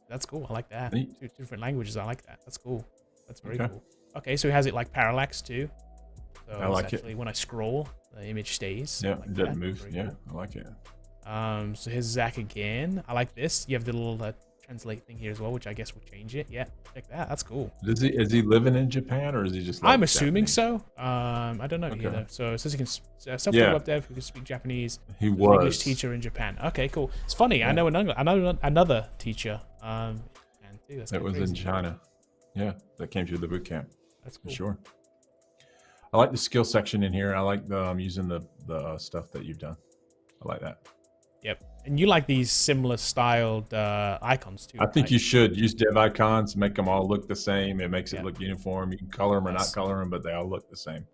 That's cool. I like that. Neat. Two different languages. I like that. That's cool. That's very cool. Okay, so he has it like parallax too. So I like it. When I scroll, the image stays. Yeah, like it doesn't move. Yeah, cool. I like it. So here's Zach again. I like this. You have the little translate thing here as well, which I guess will change it. Yeah, check that. That's cool. Is he living in Japan or is he just? Like I'm assuming so. I don't know either. So it says he can software web dev who can speak Japanese. He was English teacher in Japan. Okay, cool. It's funny. Yeah. I know another teacher. Too. That's that was crazy. in China. Yeah, that came through the boot camp. That's cool. For sure. I like the skill section in here. I like using the stuff that you've done. I like that. Yep. And you like these similar styled icons too. I think you should use dev icons, make them all look the same. It makes it look uniform. You can color them or not color them, but they all look the same.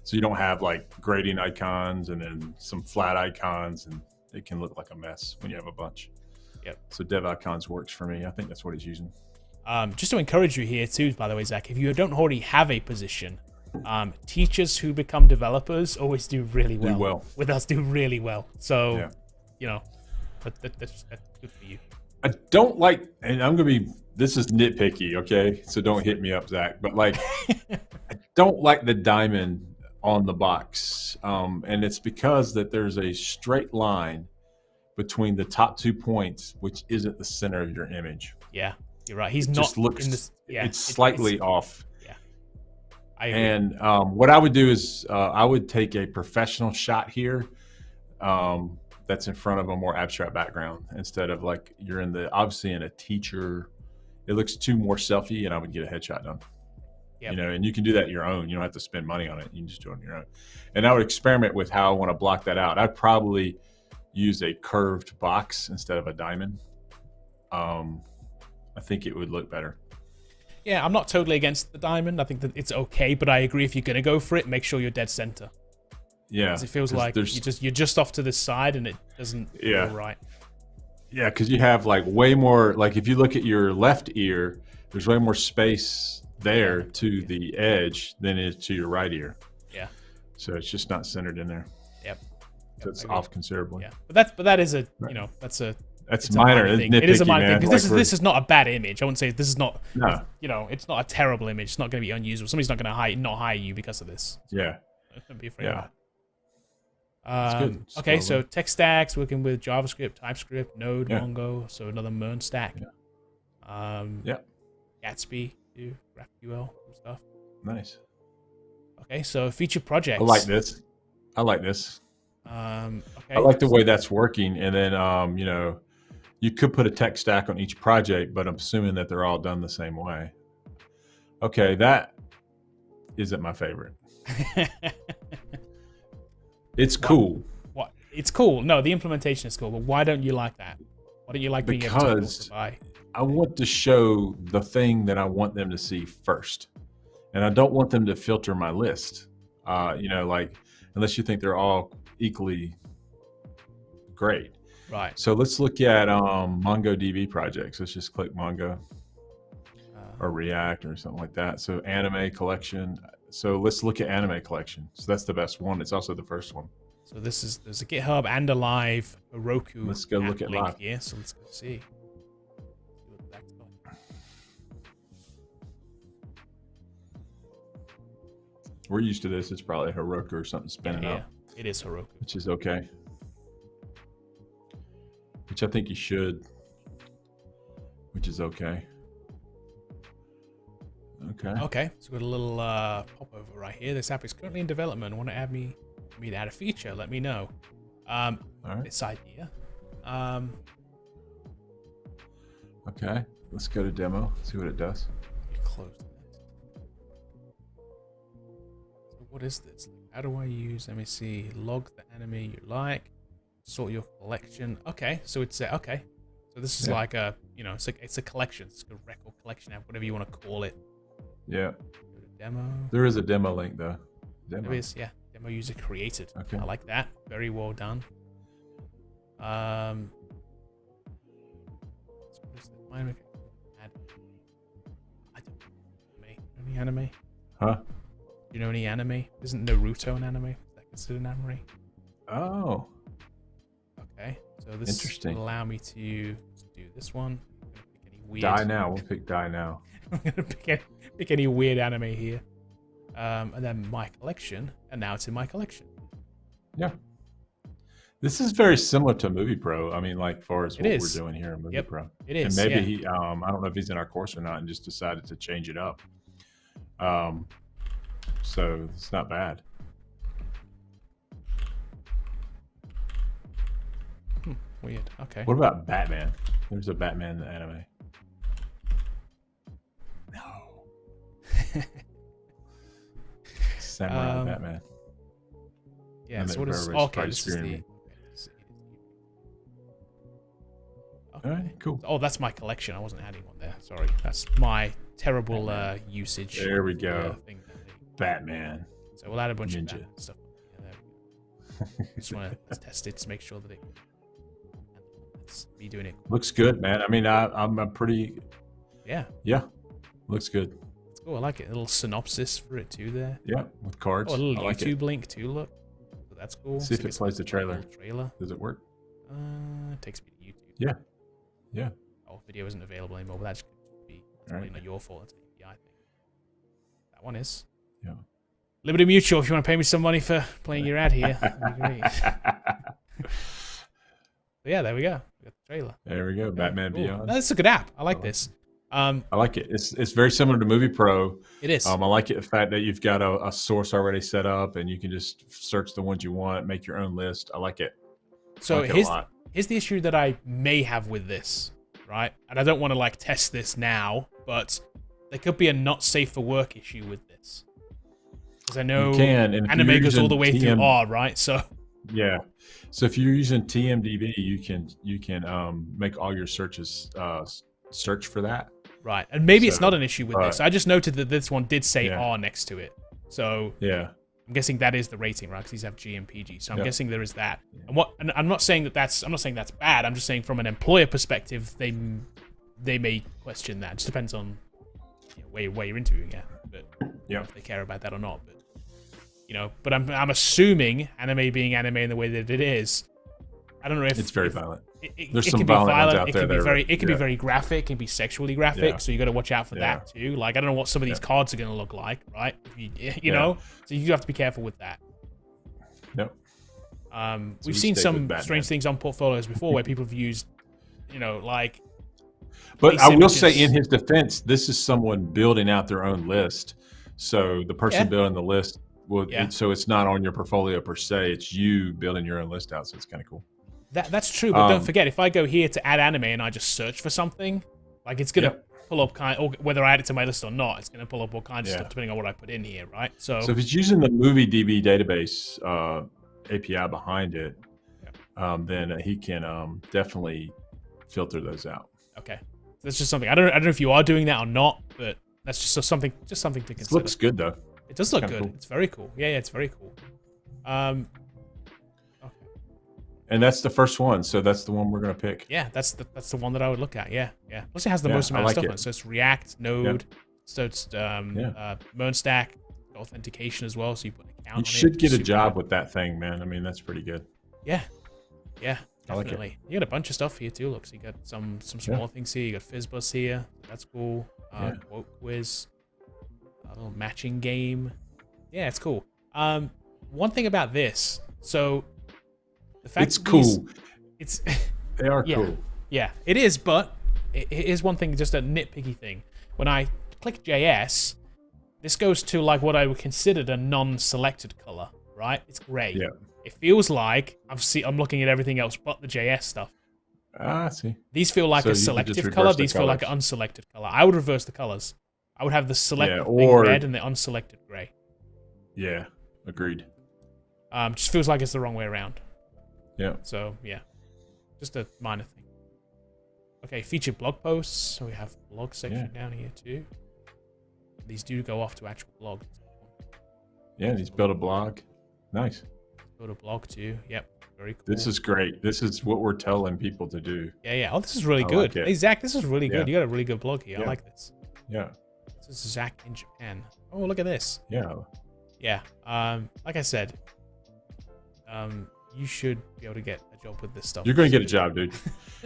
So you don't have like grading icons and then some flat icons, and it can look like a mess when you have a bunch. Yep. So dev icons works for me. I think that's what he's using. Just to encourage you here too, by the way, Zach, if you don't already have a position, teachers who become developers always do really well. With us, do really well. So, you know, that's good for you. I don't like, and this is nitpicky, okay? So don't hit me up, Zach. But like, I don't like the diamond on the box. And it's because that there's a straight line between the top 2 points, which isn't the center of your image. Yeah, you're right. He's it's slightly off. Yeah. I agree. And what I would do is I would take a professional shot here that's in front of a more abstract background instead of like you're obviously in a teacher. It looks too more selfie, and I would get a headshot done. Yep. You know, and you can do that your own. You don't have to spend money on it. You can just do it on your own. And I would experiment with how I want to block that out. I'd probably use a curved box instead of a diamond. I think it would look better. Yeah, I'm not totally against the diamond. I think that it's okay, but I agree if you're going to go for it, make sure you're dead center. Yeah. Because it feels like you're just off to the side and it doesn't feel right. Yeah, because you have like way more, like if you look at your left ear, there's way more space there to the edge than is to your right ear. Yeah. So it's just not centered in there. Yep. So it's off considerably. Yeah, but that is a that's minor. It is a minor thing because like this is not a bad image. I wouldn't say this is not. No. It's not a terrible image. It's not going to be unusable. Somebody's not going to not hire you because of this. So yeah. Don't be afraid of that. Good. Okay, so tech stacks, working with JavaScript, TypeScript, Node, Yeah. Mongo, so another MERN stack. Yeah. Gatsby, too, GraphQL, some stuff. Nice. Okay, so feature projects. I like this. Okay. I like the way that's working. And then, you could put a tech stack on each project, but I'm assuming that they're all done the same way. Okay, that isn't my favorite. It's cool. What? It's cool. No, the implementation is cool, but why don't you like that? Why don't you like being able to filter by? I want to show the thing that I want them to see first. And I don't want them to filter my list. Unless you think they're all equally great. Right. So let's look at MongoDB projects. Let's just click Mongo or React or something like that. So anime collection. So let's look at anime collection. So that's the best one. It's also the first one. So there's a GitHub and a live Heroku. Let's go look at live. Yeah, so let's go see. We're used to this. It's probably Heroku or something spinning up. It is Heroku. Which is okay. Which I think you should. Which is okay. Okay, so we've got a little popover right here. This app is currently in development. Want to add me to add a feature? Let me know. All right. This idea. Okay, let's go to demo. See what it does. Close that. So what is this? How do I use? Let me see. Log the anime you like. Sort your collection. Okay, so it's okay. So this is like a it's a collection. It's a record collection app, whatever you want to call it. Yeah. Go to demo. There is a demo link though. There is, yeah. Demo user created. Okay. I like that. Very well done. Add. I don't know any anime. Huh? Do you know any anime? Isn't Naruto an anime? Is that considered an anime? Oh. Okay. So this will allow me to do this one. I'm gonna pick any weird. Die now. We'll pick die now. I'm gonna pick any weird anime here. And then my collection, and now it's in my collection. Yeah. This is very similar to Movie Pro. I mean, like, far as what we're doing here in Movie Pro. It is. And maybe he, I don't know if he's in our course or not, and just decided to change it up. So it's not bad. Weird. Okay. What about Batman? There's a Batman in the anime. No. Samurai Batman. Yeah. So what is? Okay. This is the. All right, cool. Oh, that's my collection. I wasn't adding one there. Sorry. That's my terrible usage. There we go. Batman. So we'll add a bunch of Batman stuff. Yeah, there we go. Just want to test it to make sure that it's me doing it. Looks good, man. I mean, I'm pretty. Yeah. Yeah. Looks good. It's cool. I like it. A little synopsis for it too there. Yeah, with cards. Oh, a little YouTube link too. Look. So that's cool. See if it plays the trailer. Trailer. Does it work? It takes me to YouTube. Yeah. Yeah. Oh, video isn't available anymore, but that should be probably not your fault. It's the API thing. That one is. Yeah. Liberty Mutual, if you want to pay me some money for playing your ad here, that'd be great. But yeah, there we go. We got the trailer. There we go. Batman cool. Beyond. That's a good app. I like this. I like it. It's very similar to Movie Pro. It is. I like it, the fact that you've got a source already set up and you can just search the ones you want, make your own list. I like it. So here's the issue that I may have with this, right? And I don't want to like test this now, but there could be a not safe for work issue with this. Because I know anime goes all the way through R, right? So yeah. So if you're using TMDB, you can make all your searches search for that. Right. And maybe it's not an issue with this. I just noted that this one did say R next to it. So yeah. I'm guessing that is the rating, right? Because these have G and PG. So I'm guessing there is that. And I'm not saying that's bad. I'm just saying from an employer perspective, they may question that. It just depends on where you're interviewing at. But if they care about that or not. But you know, but I'm assuming anime being anime in the way that it is. I don't know if it's very violent. There's some violent ones out there. It can be very graphic, it can be sexually graphic, Yeah. so you got to watch out for that too. Like, I don't know what some of these cards are going to look like, right? You know, so you have to be careful with that. Yep. We've seen some strange things on portfolios before where people have used, you know, like. But I will say, in his defense, this is someone building out their own list. So the person building the list will. So it's not on your portfolio per se. It's you building your own list out. So it's kind of cool. That's true, but don't forget, if I go here to add anime and I just search for something, like it's gonna pull up or whether I add it to my list or not, it's gonna pull up all kinds of stuff depending on what I put in here, right? So if it's using the movie DB database API behind it, then he can definitely filter those out. Okay, that's just something. I don't know if you are doing that or not, but that's just something to consider. It looks good though. It does look good. Cool. It's very cool. Yeah, it's very cool. And that's the first one, so that's the one we're gonna pick. Yeah, that's the one that I would look at. Yeah. Plus, it has the most amount of stuff on it. So it's React, Node, so it's Mernstack, authentication as well. So you put an account. You should get a job with that thing, man. I mean, that's pretty good. Yeah, definitely. You got a bunch of stuff here too. Look, so you got some small things here. You got Fizz Buzz here. That's cool. Quote quiz, a little matching game. Yeah, it's cool. One thing about this, so. The fact it's cool. They are cool. Yeah, it is, but it is one thing, just a nitpicky thing. When I click JS, this goes to like what I would consider a non-selected color, right? It's gray. Yeah. It feels like I'm looking at everything else but the JS stuff. I see. These feel like a selective color. These feel like an unselected color. I would reverse the colors. I would have the selected thing red and the unselected gray. Yeah, agreed. Just feels like it's the wrong way around. Yeah. So, yeah. Just a minor thing. Okay, featured blog posts. So we have blog section down here too. These do go off to actual blogs. Yeah, he's built a blog. Nice. Built a blog too. Yep. Very cool. This is great. This is what we're telling people to do. Yeah. Oh, this is really good. Hey, Zach, this is really good. You got a really good blog here. Yeah. I like this. Yeah. This is Zach in Japan. Oh, look at this. Yeah. Yeah. Like I said, you should be able to get a job with this stuff. You're going to get a job, dude.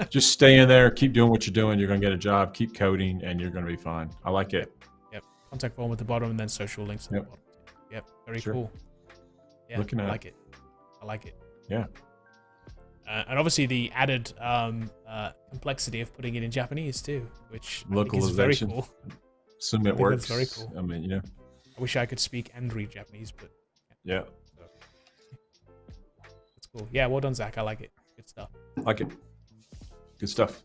Just stay in there. Keep doing what you're doing. You're going to get a job. Keep coding, and you're going to be fine. I like it. Yep. Contact form at the bottom, and then social links at the bottom. Yep. Very cool. Yeah. I like it. I like it. Yeah. And obviously the added complexity of putting it in Japanese too, which I think is very cool. Assume it works. That's very cool. I mean, you know. I wish I could speak and read Japanese, but yeah. That's cool. Yeah, well done, Zach. I like it. Good stuff. Like it. Good stuff.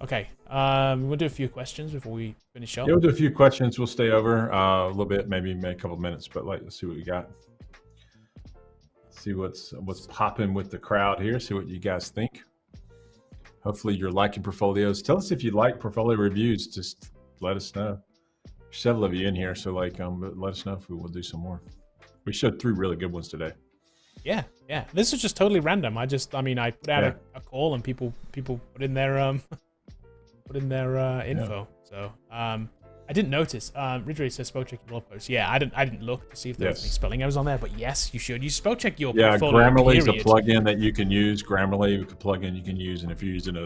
Okay. We'll do a few questions before we finish up. Yeah, we'll do a few questions. We'll stay over a little bit, maybe a couple minutes, but let's see what we got. See what's popping with the crowd here. See what you guys think. Hopefully you're liking portfolios. Tell us if you like portfolio reviews. Just let us know. There's several of you in here, so let us know if we will do some more. We showed 3 really good ones today. Yeah. This is just totally random. I put out a call and people put in their info. So I didn't notice. Ridgeway says spell check your blog post. Yeah, I didn't look to see if there was any spelling errors on there, but yes, you should. You spell check your portfolio. Grammarly is a plugin that you can use. Grammarly is a plugin you can use, and if you're using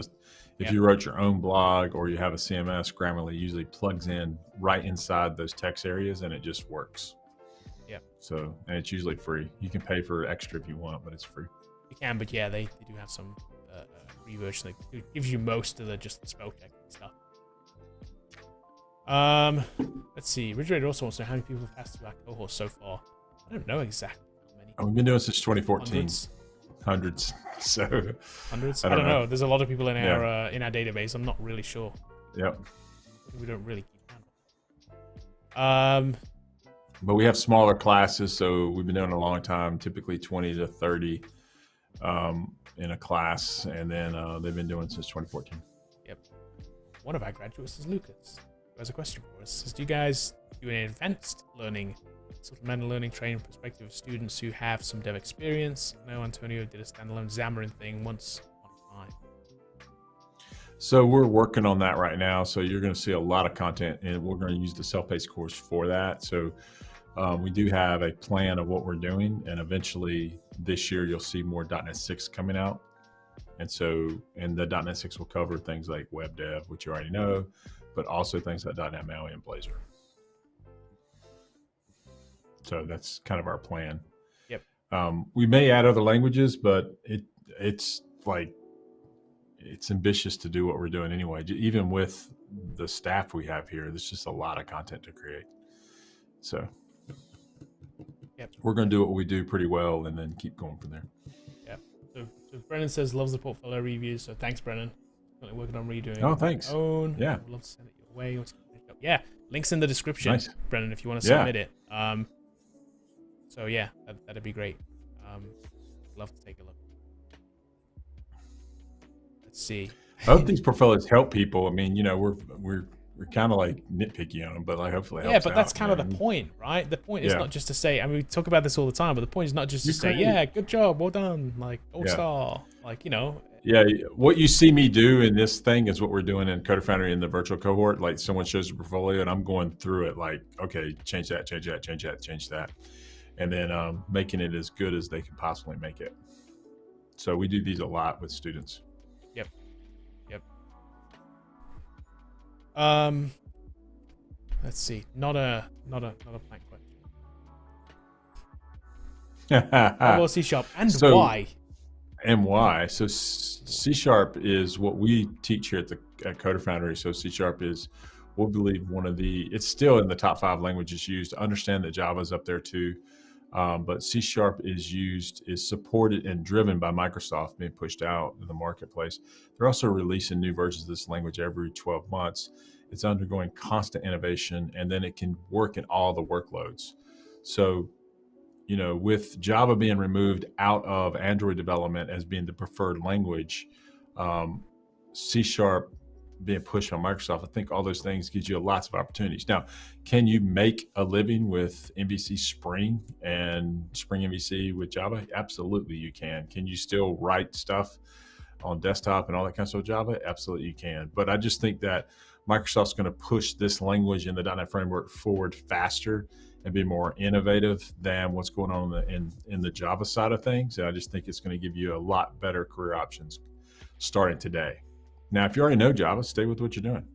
if you wrote your own blog or you have a CMS, Grammarly usually plugs in right inside those text areas, and it just works. Yeah. So, and it's usually free. You can pay for extra if you want, but it's free. You can, but yeah, they do have some free version that gives you most of the spell check stuff. Let's see. Ridgeway also wants to know how many people have passed through our cohort so far. I don't know exactly how many. We've been doing this since 2014. Hundreds. So hundreds. I don't know. There's a lot of people in our database. I'm not really sure. Yep. We don't really keep count. But we have smaller classes, so we've been doing it a long time. Typically 20 to 30 in a class, and then they've been doing it since 2014. Yep. One of our graduates is Lucas. Has a question for us. Says, do you guys do any advanced learning, supplemental learning training perspective of students who have some dev experience? I know Antonio did a standalone Xamarin thing once on time. So we're working on that right now. So you're going to see a lot of content, and we're going to use the self-paced course for that. So We do have a plan of what we're doing, and eventually this year you'll see more .NET 6 coming out. And the .NET 6 will cover things like web dev, which you already know, but also things like .NET MAUI and Blazor. So that's kind of our plan. Yep. We may add other languages, but it's ambitious to do what we're doing anyway. Even with the staff we have here, there's just a lot of content to create. So yep. We're going to do what we do pretty well and then keep going from there. Yeah. So Brennan says loves the portfolio reviews. So thanks, Brennan. Currently working on redoing. Oh, thanks. Own. Yeah. I'd love to send it your way. Yeah. Links in the description, nice. Brennan, if you want to submit it. So yeah, that'd be great. I'd love to take a look. Let's see. I hope these portfolios help people. I mean, we're kind of like nitpicky on them, but like hopefully it helps but that's out, kind of the point, right? The point is not just to say, I mean, we talk about this all the time, but the point is not just to say, yeah, good job, well done, like gold star, like, Yeah, what you see me do in this thing is what we're doing in Coder Foundry in the virtual cohort. Like someone shows a portfolio and I'm going through it like, okay, change that, change that, change that, change that. And then making it as good as they can possibly make it. So we do these a lot with students. Yep. Let's see. Not a blank question. How about C# and why? And why? So C# is what we teach here at Coder Foundry. So C# is, we believe, it's still in the top 5 languages used. To understand that Java's up there too. But C# is supported and driven by Microsoft, being pushed out in the marketplace. They're also releasing new versions of this language every 12 months. It's undergoing constant innovation, and then it can work in all the workloads. So, with Java being removed out of Android development as being the preferred language, C# being pushed on Microsoft, I think all those things gives you lots of opportunities. Now, can you make a living with MVC Spring and Spring MVC with Java? Absolutely you can. Can you still write stuff on desktop and all that kind of stuff with Java? Absolutely you can. But I just think that Microsoft's going to push this language in the .NET framework forward faster and be more innovative than what's going on in the Java side of things. And I just think it's going to give you a lot better career options starting today. Now, if you already know Java, stay with what you're doing.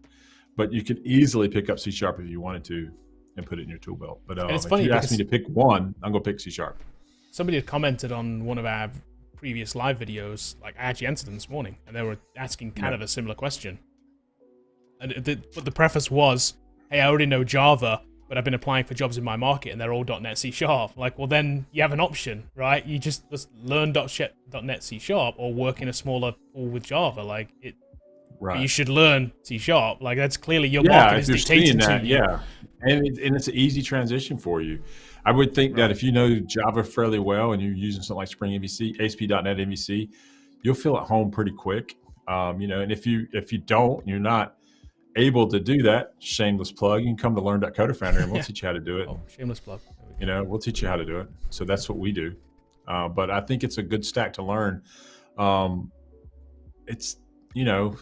But you could easily pick up C# if you wanted to and put it in your tool belt. But if you asked me to pick one, I'm going to pick C#. Somebody had commented on one of our previous live videos, like I actually answered them this morning, and they were asking kind of a similar question. And but the preface was, hey, I already know Java, but I've been applying for jobs in my market and they're all .NET C#. Like, well, then you have an option, right? You just learn .NET C# or work in a smaller pool with Java. Like, right. You should learn C#. Like, that's clearly your market is dictating to you. Yeah, and it's an easy transition for you. I would think that if you know Java fairly well and you're using something like Spring MVC, ASP.NET MVC, you'll feel at home pretty quick. And if you don't, you're not able to do that, shameless plug, you can come to learn.coder Foundry and we'll teach you how to do it. Oh, shameless plug. We'll teach you how to do it. So that's what we do. But I think it's a good stack to learn. It's,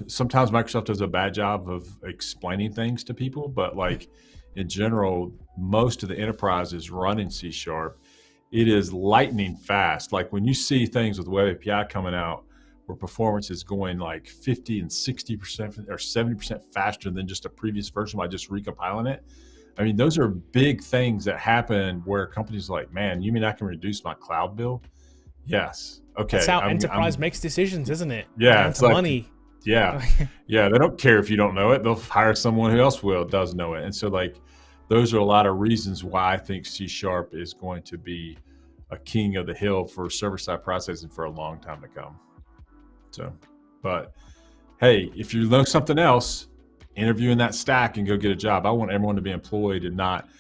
sometimes Microsoft does a bad job of explaining things to people, but like in general, most of the enterprise is running C#. It is lightning fast. Like when you see things with Web API coming out, where performance is going like 50 and 60% or 70% faster than just a previous version by just recompiling it. I mean, those are big things that happen where companies are like, man, you mean I can reduce my cloud bill? Yes. Okay. That's how enterprise makes decisions, isn't it? Yeah. It's like money. Yeah. Yeah. They don't care if you don't know it. They'll hire someone who else does know it. And so like, those are a lot of reasons why I think C# is going to be a king of the hill for server-side processing for a long time to come. So, but hey, if you learn something else, interview in that stack and go get a job. I want everyone to be employed and not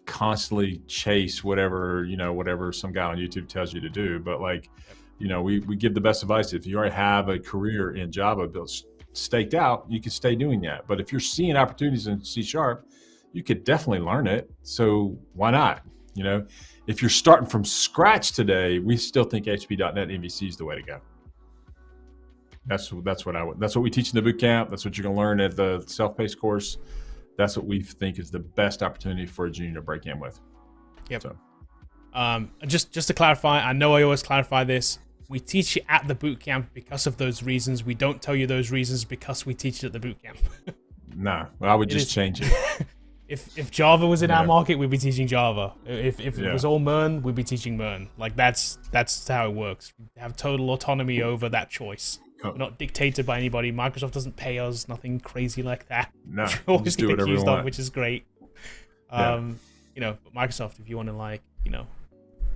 constantly chase whatever some guy on YouTube tells you to do. But like, we give the best advice. If you already have a career in Java built staked out, you can stay doing that. But if you're seeing opportunities in C#, you could definitely learn it. So why not? If you're starting from scratch today, we still think ASP.NET MVC is the way to go. That's what we teach in the bootcamp. That's what you're going to learn at the self-paced course. That's what we think is the best opportunity for a junior to break in with. Yep. So. Just to clarify, I know I always clarify this. We teach it at the bootcamp because of those reasons. We don't tell you those reasons because we teach it at the bootcamp. Nah, well, I would just change it. If Java was in our market, we'd be teaching Java. If it was all Mern, we'd be teaching Mern. Like that's how it works. We have total autonomy over that choice. We're not dictated by anybody. Microsoft doesn't pay us, nothing crazy like that. No, we always do get whatever accused you of, want. which is great. You know, but Microsoft, if you want to like, you know,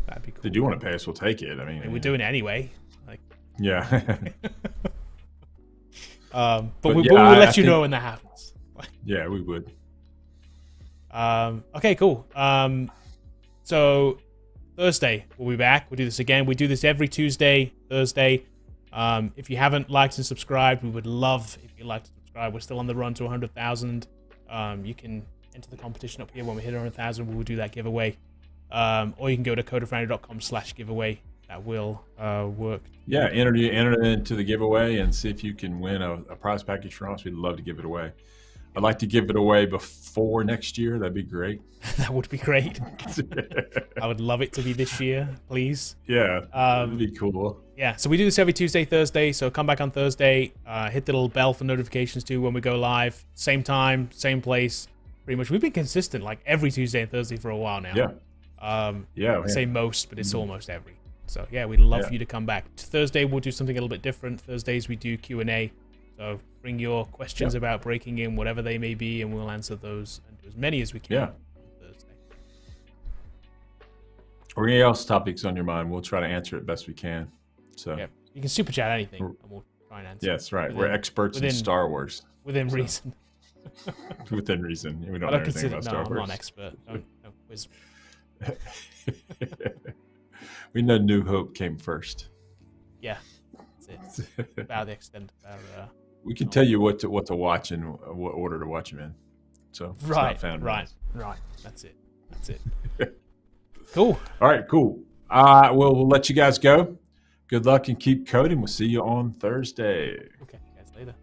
that'd be cool. They do want to pay us, we'll take it. I mean, we're doing it anyway. Like, yeah. but we'll let you know when that happens. Yeah, we would. Okay, cool. So Thursday we'll be back. We'll do this again. We do this every Tuesday, Thursday. If you haven't liked and subscribed, we would love if you like to subscribe. We're still on the run to 100,000. You can enter the competition up here when we hit 100,000. We will do that giveaway. Or you can go to codeoffoundry.com/giveaway. That will work. Yeah, enter it into the giveaway and see if you can win a prize package from us. We'd love to give it away. I'd like to give it away before next year. That'd be great. That would be great. I would love it to be this year, please. Yeah, that'd be cool. Yeah, so we do this every Tuesday, Thursday. So come back on Thursday. Hit the little bell for notifications too when we go live. Same time, same place. Pretty much. We've been consistent like every Tuesday and Thursday for a while now. Yeah. I say most, but it's almost every. So yeah, we'd love for you to come back. Thursday we'll do something a little bit different. Thursdays we do Q&A. So bring your questions about breaking in, whatever they may be, and we'll answer those and do as many as we can on Thursday. Or any else topics on your mind, we'll try to answer it best we can. So yeah, you can super chat anything, and we'll try and answer. Yes, right. We're experts in Star Wars. Within reason. Within reason. We don't know anything about Star Wars. I'm not an expert. Don't quiz me. We know New Hope came first. Yeah, that's it. About the extent of our, we can tell you what to watch and what order to watch them in. So right. That's it. Cool. All right, cool. We'll let you guys go. Good luck and keep coding. We'll see you on Thursday. Okay, guys, later.